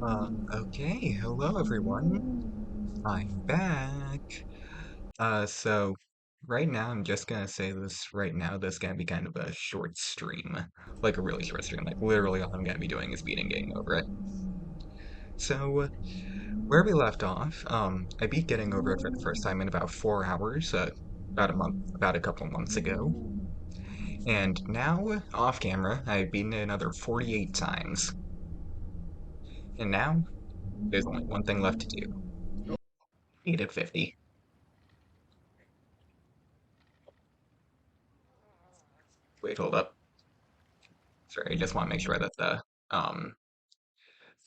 Okay, hello everyone. I'm back. So right now I'm just gonna say this right now, this is gonna be kind of a short stream. Like a really short stream. Like literally all I'm gonna be doing is beating Getting Over It. So where we left off, I beat Getting Over It for the first time in about 4 hours, about a couple of months ago. And now, off camera, I've beaten it another 48 times. And now, there's only one thing left to do. Beat it 50. Wait, hold up. Sorry, I just want to make sure that the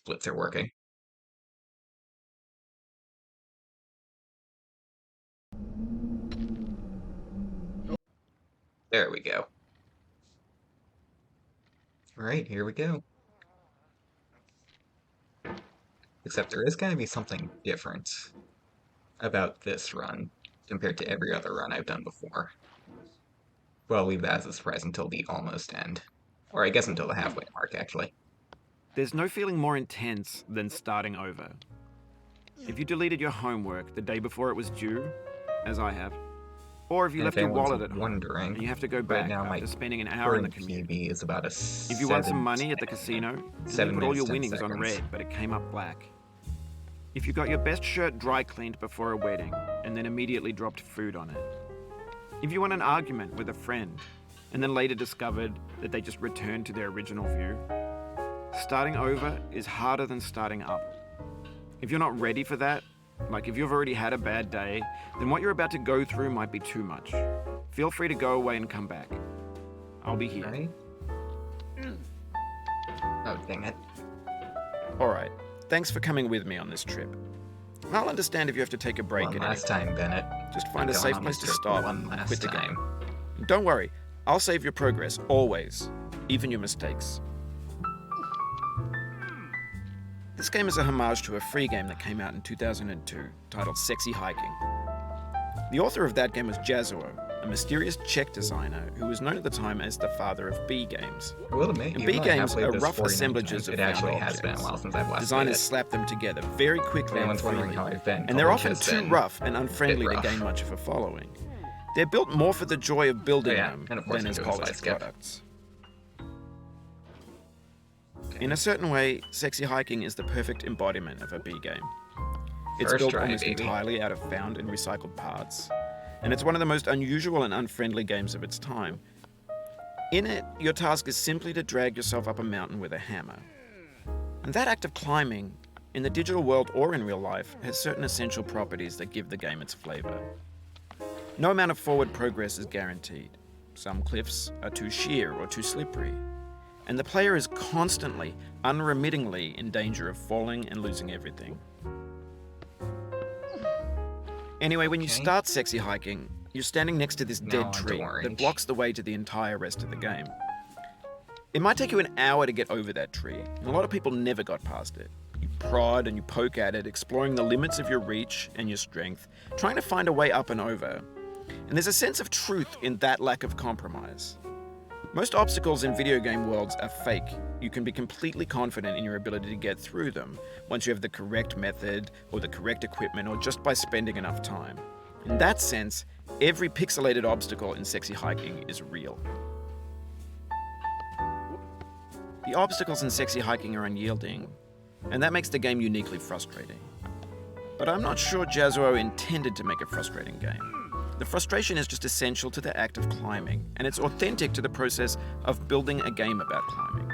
splits are working. There we go. All right, here we go. Except there is going to be something different about this run compared to every other run I've done before. Well, I'll leave that as a surprise until the almost end. Or I guess until the halfway mark, actually. There's no feeling more intense than starting over. If you deleted your homework the day before it was due, as I have, or if you And if left your anyone's wallet at home wondering, and you have to go right back now my after spending an hour in the current commute. PB is about a If you won some 7, money at the casino and you 7 put all minutes, your 10 winnings on seconds. red but it came up black. If you got your best shirt dry cleaned before a wedding and then immediately dropped food on it. If you won an argument with a friend and then later discovered that they just returned to their original view. Starting over is harder than starting up. If you're not ready for that, like if you've already had a bad day, then what you're about to go through might be too much. Feel free to go away and come back. I'll be here. Right? Oh, dang it. Alright, thanks for coming with me on this trip. I'll understand if you have to take a break One at last any time, Bennett. Just find a Going safe on place this to trip stop one and last quit the time. game. Don't worry, I'll save your progress, always. Even your mistakes. This game is a homage to a free game that came out in 2002, titled Sexy Hiking. The author of that game was Jazuo, a mysterious Czech designer who was known at the time as the father of B games. I will admit, And even B though I have games played are this rough 49 assemblages times, of it found actually has been a objects. while since I've last played Designers it. slap them together very If quickly and anyone's wondering freely, how I've been, and they're college often has too been rough and a unfriendly bit to gain rough. much of a following. They're built more for the joy of building Oh yeah, them and of course than I'm as doing a slide polished skip. products. Okay. In a certain way, Sexy Hiking is the perfect embodiment of a B game. It's First built try, almost baby. entirely out of found and recycled parts, and it's one of the most unusual and unfriendly games of its time. In it, your task is simply to drag yourself up a mountain with a hammer. And that act of climbing, in the digital world or in real life, has certain essential properties that give the game its flavor. No amount of forward progress is guaranteed. Some cliffs are too sheer or too slippery, and the player is constantly, unremittingly in danger of falling and losing everything. Anyway, when you Okay. start Sexy Hiking, you're standing next to this Now dead on to tree orange. that blocks the way to the entire rest of the game. It might take you an hour to get over that tree, and a lot of people never got past it. You prod and you poke at it, exploring the limits of your reach and your strength, trying to find a way up and over. And there's a sense of truth in that lack of compromise. Most obstacles in video game worlds are fake. You can be completely confident in your ability to get through them once you have the correct method or the correct equipment or just by spending enough time. In that sense, every pixelated obstacle in Sexy Hiking is real. The obstacles in Sexy Hiking are unyielding, and that makes the game uniquely frustrating. But I'm not sure Jazuo intended to make a frustrating game. The frustration is just essential to the act of climbing, and it's authentic to the process of building a game about climbing.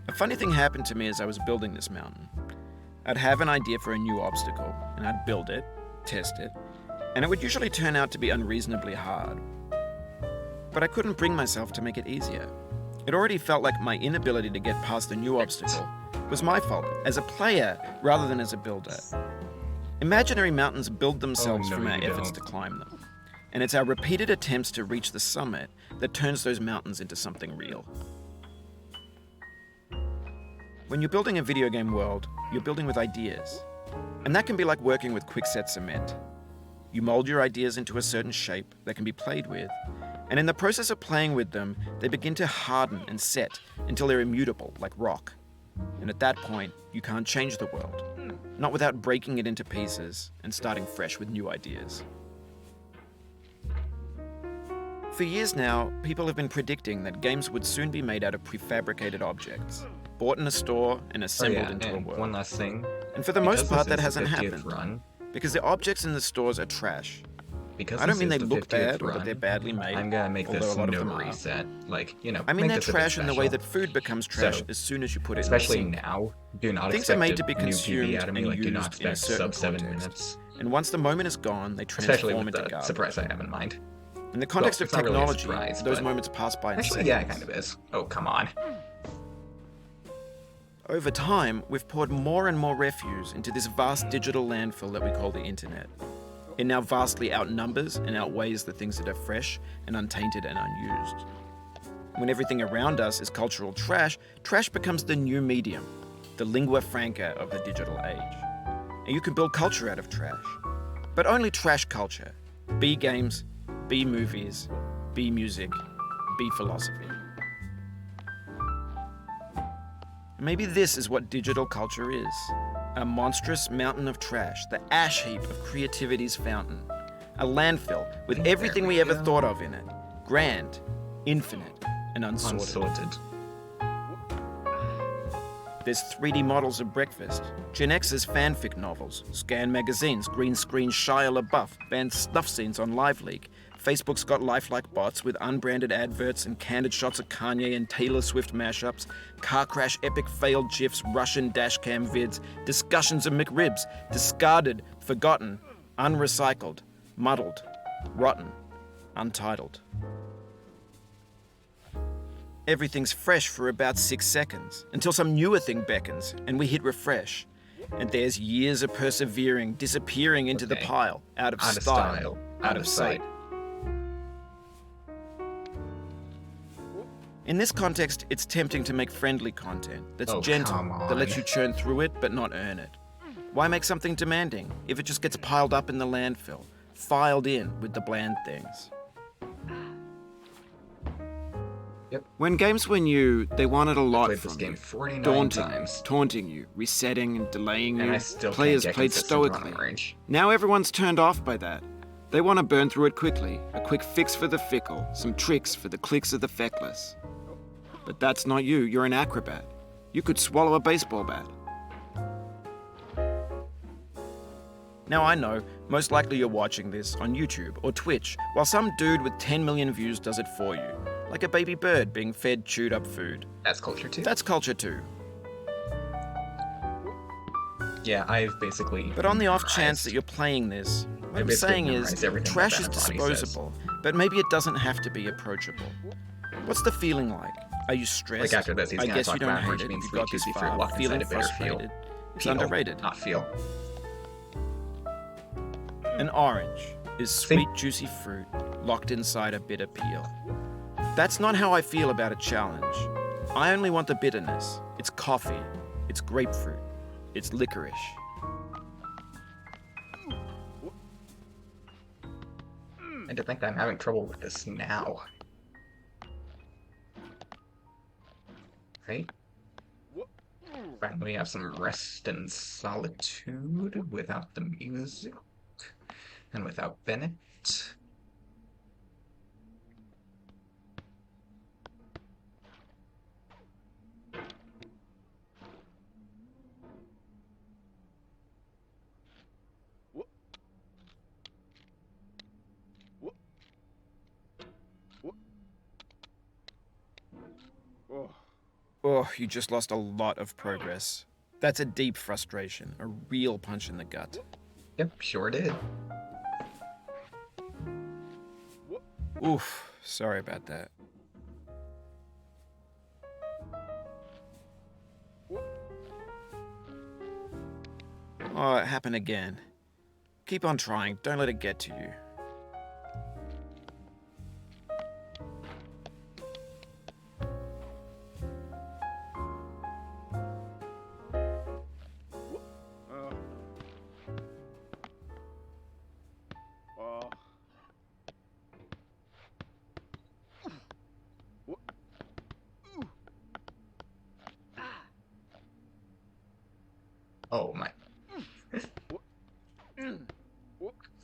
A funny thing happened to me as I was building this mountain. I'd have an idea for a new obstacle, and I'd build it, test it, and it would usually turn out to be unreasonably hard. But I couldn't bring myself to make it easier. It already felt like my inability to get past the new obstacle was my fault as a player rather than as a builder. Imaginary mountains build themselves no, from our you efforts don't. to climb them. And it's our repeated attempts to reach the summit that turns those mountains into something real. When you're building a video game world, you're building with ideas. And that can be like working with quickset cement. You mold your ideas into a certain shape that can be played with, and in the process of playing with them, they begin to harden and set until they're immutable, like rock. And at that point, you can't change the world. Not without breaking it into pieces and starting fresh with new ideas. For years now, people have been predicting that games would soon be made out of prefabricated objects, bought in a store and Oh assembled yeah, into a and world. one last thing. And for the Because most part, this that is the hasn't 50th happened. run, Because the objects in the stores are trash. because I don't this mean is they the look 50th bad or that they're run, badly made, I'm gonna make although this a lot of no them are. reset. Like, I mean make they're this a bit trash in the way special. that food becomes trash So, as soon as you put it in the especially sink. now, do not Things are expect made a to be new consumed PB out of me. and Like, do not used in a expect certain sub 7 context. minutes. And once the moment is gone, they Especially transform with into the garbage. surprise I have in mind. In the context Well, of it's not really a technology, surprise, those but- moments pass by in Actually, seconds. yeah, it kind of is. Oh, come on. Over time, we've poured more and more refuse into this vast digital landfill that we call the internet. It now vastly outnumbers and outweighs the things that are fresh and untainted and unused. When everything around us is cultural trash, trash becomes the new medium, the lingua franca of the digital age. And you can build culture out of trash. But only trash culture. Be games, be movies, be music, be philosophy. Maybe this is what digital culture is. A monstrous mountain of trash, the ash heap of creativity's fountain. A landfill with everything we ever thought of in it. Grand, infinite, and unsorted. Unsorted. There's 3D models of breakfast, Gen X's fanfic novels, scan magazines, green screen Shia LaBeouf, banned snuff scenes on LiveLeak. Facebook's got lifelike bots with unbranded adverts and candid shots of Kanye and Taylor Swift mashups, car crash epic failed GIFs, Russian dashcam vids, discussions of McRibs, discarded, forgotten, unrecycled, muddled, rotten, untitled. Everything's fresh for about 6 seconds, until some newer thing beckons, and we hit refresh. And there's years of persevering, disappearing into the Okay. pile, out of style, out of sight. In this context, it's tempting to make friendly content that's Oh, gentle, come that lets on. you churn through it but not earn it. Why make something demanding if it just gets piled up in the landfill, filed in with the bland things? Yep. When games were new, they wanted a lot Played from this game you. 49 Daunting, times, taunting you, resetting and delaying and you. I still Players can't get played consistent stoically. running range. Now everyone's turned off by that. They want to burn through it quickly, a quick fix for the fickle, some tricks for the clicks of the feckless. But that's not you, you're an acrobat. You could swallow a baseball bat. Now I know, most likely you're watching this on YouTube or Twitch, while some dude with 10 million views does it for you. Like a baby bird being fed chewed up food. That's culture too. That's culture too. Yeah, I've basically. But on the off chance memorized- that you're playing this, what I'm basically saying is, memorized everything trash that is Bad Bunny says. disposable, but maybe it doesn't have to be approachable. What's the feeling like? Are you stressed? Like after this, he's I gonna guess talk you don't about hate orange it being if you sweet, got this juicy fruit far. locked Feeling inside a bitter peel. frustrated. It's Peel, underrated. not feel. An orange is sweet, juicy fruit locked inside a bitter peel. That's not how I feel about a challenge. I only want the bitterness. It's coffee. It's grapefruit. It's licorice. And to think I'm having trouble with this now. Right? Finally have some rest and solitude without the music and without Bennett. Oh, you just lost a lot of progress. That's a deep frustration, a real punch in the gut. Yep, sure did. Oof, sorry about that. Oh, it happened again. Keep on trying, don't let it get to you.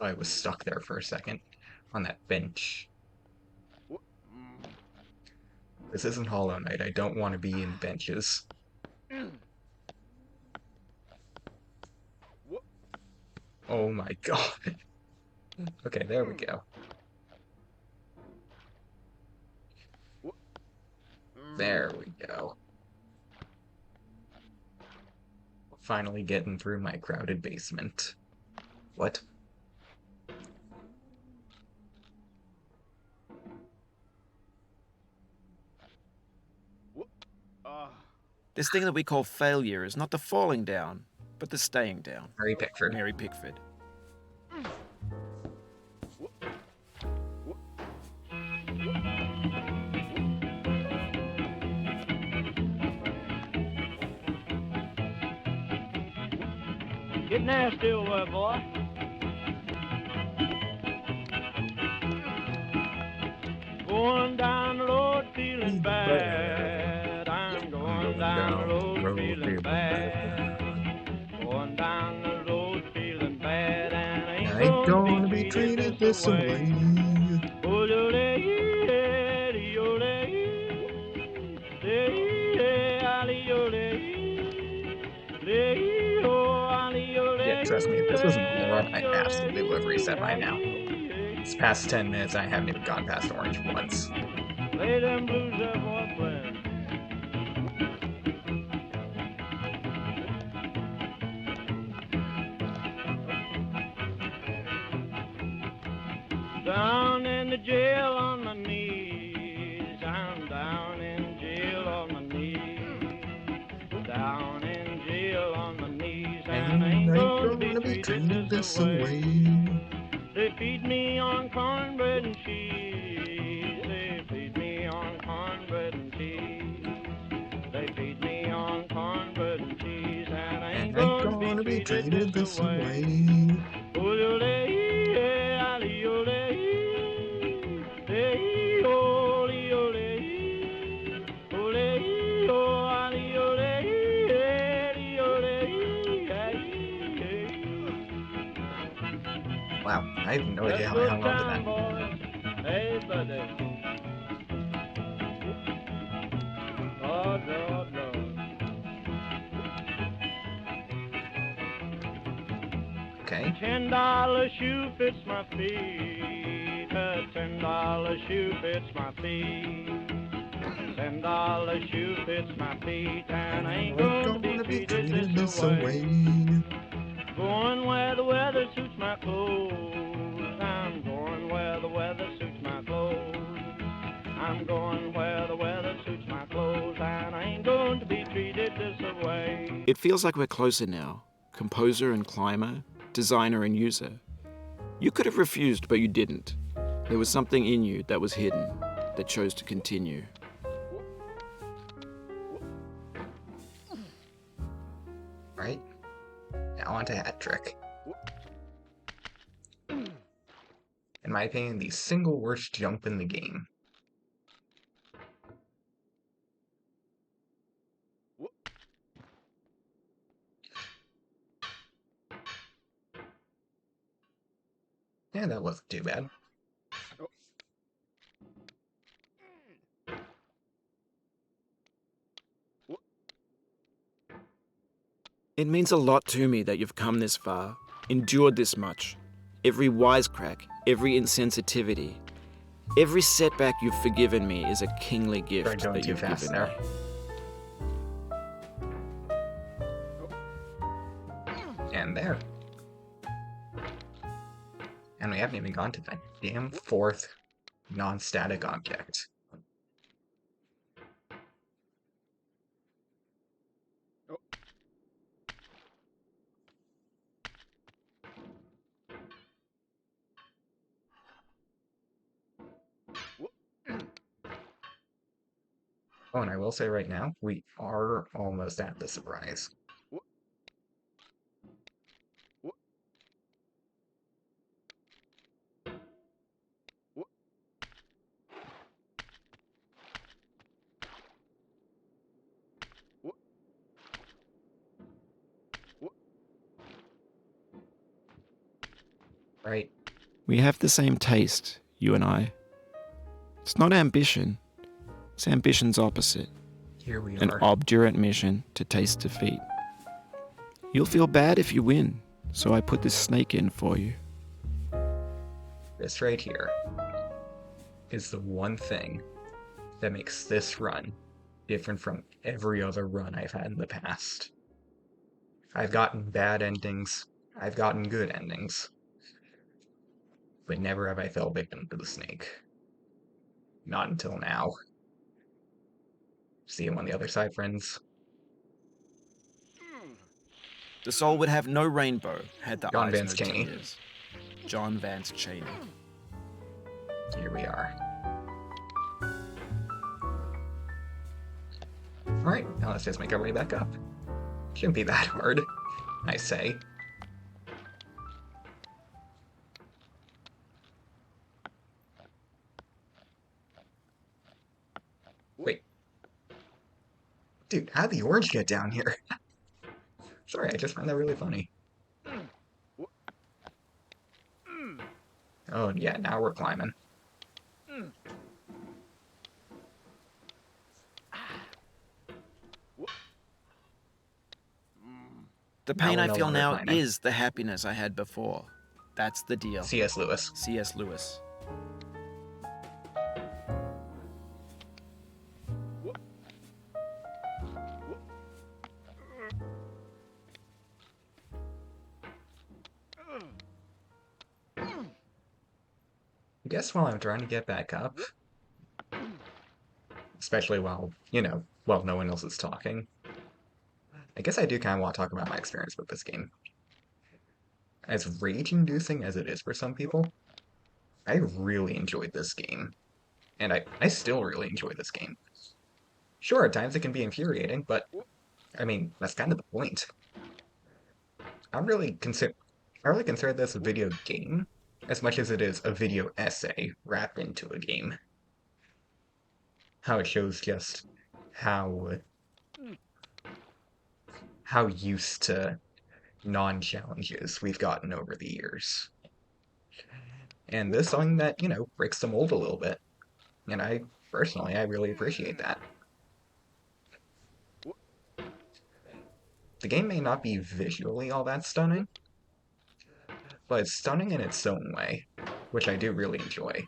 I was stuck there for a second on that bench. This isn't Hollow Knight. I don't want to be in benches. Oh my god. Okay, there we go. There we go. Finally getting through my crowded basement. What? This thing that we call failure is not the falling down, but the staying down. Mary Pickford. Mary Pickford. Get nasty over there, boy. Going down the road feeling bad. I'm going down the road feeling bad. Going down the road feeling bad, and I I ain't don't gonna want to be treated this way. Oh, Yeah, trust me, if this was a normal run, I absolutely would have reset by now. It's past 10 minutes, I haven't even gone past orange once. Play them blues there, boy, play 'em. Down in the jail on my knees. I'm down in jail on my knees. Down in jail on my knees. And I ain't gonna be treated this way. They feed me on cornbread and cheese. They feed me on cornbread and cheese. They feed me on cornbread and cheese. And I ain't gonna be treated this way. Wow, I have no idea That's how I good hung on to that. time, boys. Hey, buddy. Lord, Lord, Lord. Okay. $10 shoe fits my feet. A $10 shoe fits my feet. $10 shoe fits my feet, and I ain't gonna be treated this way. Going where the weather suits my clothes. I'm going where the weather suits my clothes. I'm going where the weather suits my clothes, and I ain't going to be treated this way. It feels like we're closer now. Composer and climber, designer and user. You could have refused, but you didn't. There was something in you that was hidden, that chose to continue. Right? Now on to Hat Trick. In my opinion, the single worst jump in the game. Yeah, that wasn't too bad. It means a lot to me that you've come this far, endured this much. Every wisecrack, every insensitivity, every setback you've forgiven me is a kingly gift Tried going that too you've fast given there. me. And there. And we haven't even gone to that damn fourth non-static object. Oh, and I will say right now, we are almost at the surprise. Right? We have the same taste, you and I. It's not ambition, it's ambition's opposite. Here we An are. obdurate mission to taste defeat. You'll feel bad if you win, so I put this snake in for you. This right here is the one thing that makes this run different from every other run I've had in the past. I've gotten bad endings, I've gotten good endings, but never have I fell victim to the snake. Not until now. See you on the other side, friends. The soul would have no rainbow had the John eyes Vance no Cheney. tears. John Vance Cheney. Here we are. Alright, now let's just make our way back up. Shouldn't be that hard, I say. Wait. Dude, how'd the orange get down here? Sorry, I just find that really funny. Oh, yeah, now we're climbing. The Now pain we're I no feel longer now climbing. is the happiness I had before. That's the deal. C.S. Lewis. C.S. Lewis. I guess while I'm trying to get back up, especially while, while no one else is talking, I guess I do kind of want to talk about my experience with this game. As rage-inducing as it is for some people, I really enjoyed this game. And I still really enjoy this game. Sure, at times it can be infuriating, but, I mean, that's kind of the point. I really consider this a video game as much as it is a video essay wrapped into a game. How it shows just how used to non-challenges we've gotten over the years. And this song that, breaks the mold a little bit. And personally, I really appreciate that. The game may not be visually all that stunning, but it's stunning in its own way, which I do really enjoy.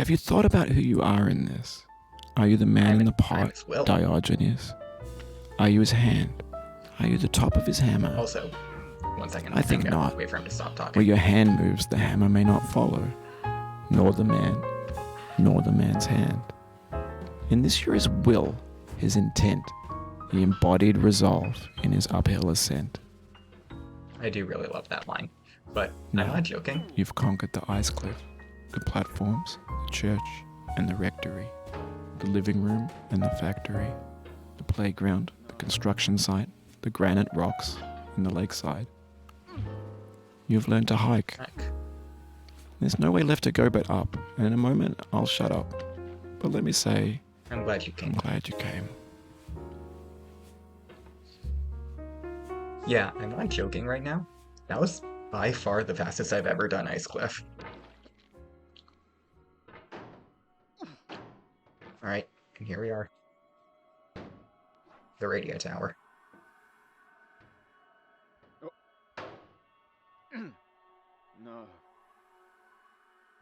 Have you thought about who you are in this? Are you the man in the I'm pot, his will. Diogenes? Are you his hand? Are you the top of his hammer? Also, 1 second. I think I'm gonna not. Wait for him to stop talking. Where your hand moves, the hammer may not follow, nor the man, nor the man's hand. In this you're his will, his intent, the embodied resolve in his uphill ascent. I do really love that line, but No. I'm not joking. You've conquered the ice cliff, the platforms, the church, and the rectory, the living room and the factory, the playground, the construction site, the granite rocks, and the lakeside. You've learned to hike. Heck. There's no way left to go but up, and in a moment I'll shut up. But let me say, I'm glad you I'm came. glad you came. Yeah, I'm not joking right now. That was by far the fastest I've ever done Ice Cliff. Alright, and here we are. The radio tower. No.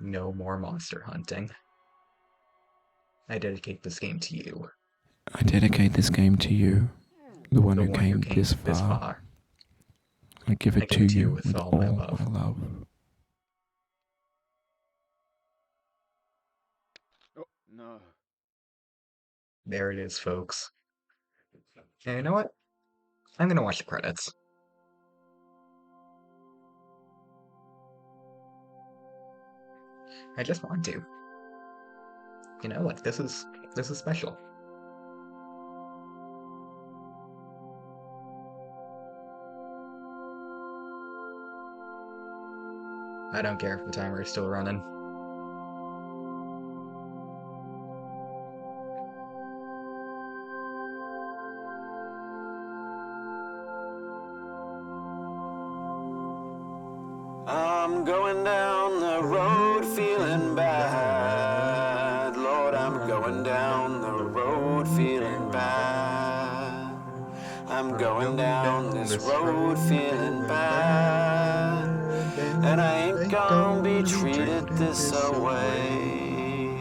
No more monster hunting. I dedicate this game to you. I dedicate this game to you, the one The who one came, who came this far. I give it I give to it to you you with all my love. Oh, no. There it is, folks. And you know what? I'm gonna watch the credits. I just want to. You know, like this is special. I don't care if the timer is still running. I'm going down the road feeling bad. Lord, I'm going down the road feeling bad. I'm going down this road feeling bad. And I ain't gonna be treated this away.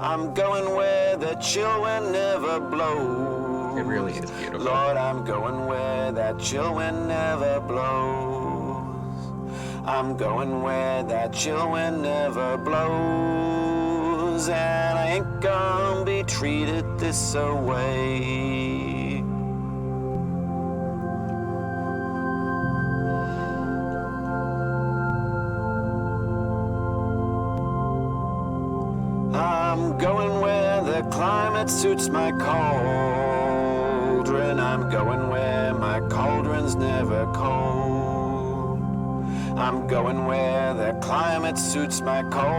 I'm going where the chill wind never blows. It really is beautiful. Lord, I'm going where that chill wind never blows. I'm going where that chill wind never blows. And I ain't gonna be treated this away. I'm going where the climate suits my cauldron. I'm going where my cauldron's never cold. I'm going where the climate suits my cauldron.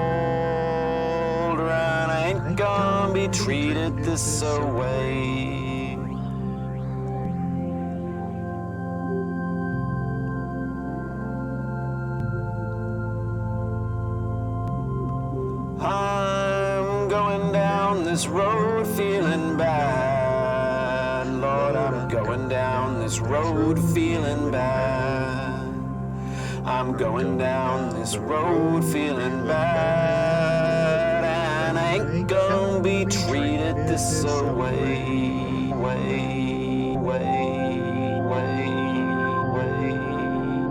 I ain't gonna be treated this away. I'm going down this road feeling bad. Lord, I'm going down this road feeling bad. I'm going down this road feeling bad. And I ain't gonna be treated this away. Way, way, way, way,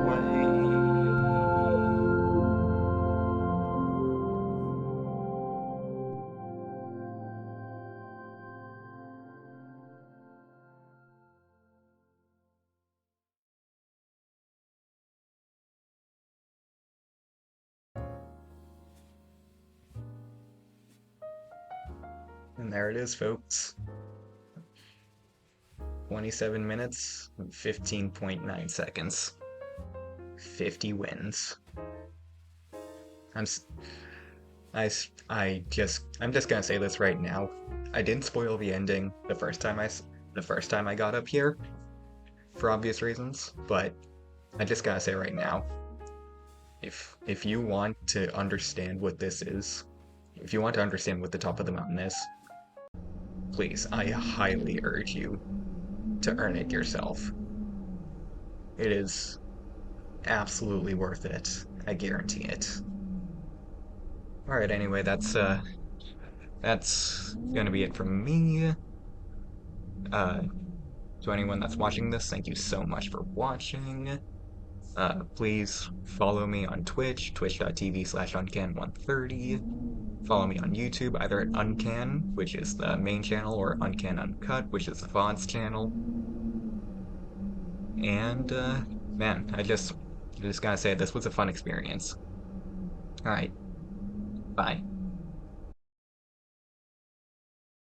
way. And there it is, folks. 27 minutes and 15.9 seconds. 50 wins. I'm just gonna say this right now. I didn't spoil the ending the first time I got up here, for obvious reasons. But I just gotta say right now, if you want to understand what this is, if you want to understand what the top of the mountain is, please, I highly urge you to earn it yourself. It is absolutely worth it. I guarantee it. Alright, anyway, that's gonna be it from me. Uh, to anyone that's watching this, thank you so much for watching. Please follow me on Twitch, twitch.tv/uncan130. Follow me on YouTube, either at Uncan, which is the main channel, or Uncan Uncut, which is the VODs channel. And, man, I just gotta say, this was a fun experience. Alright, bye.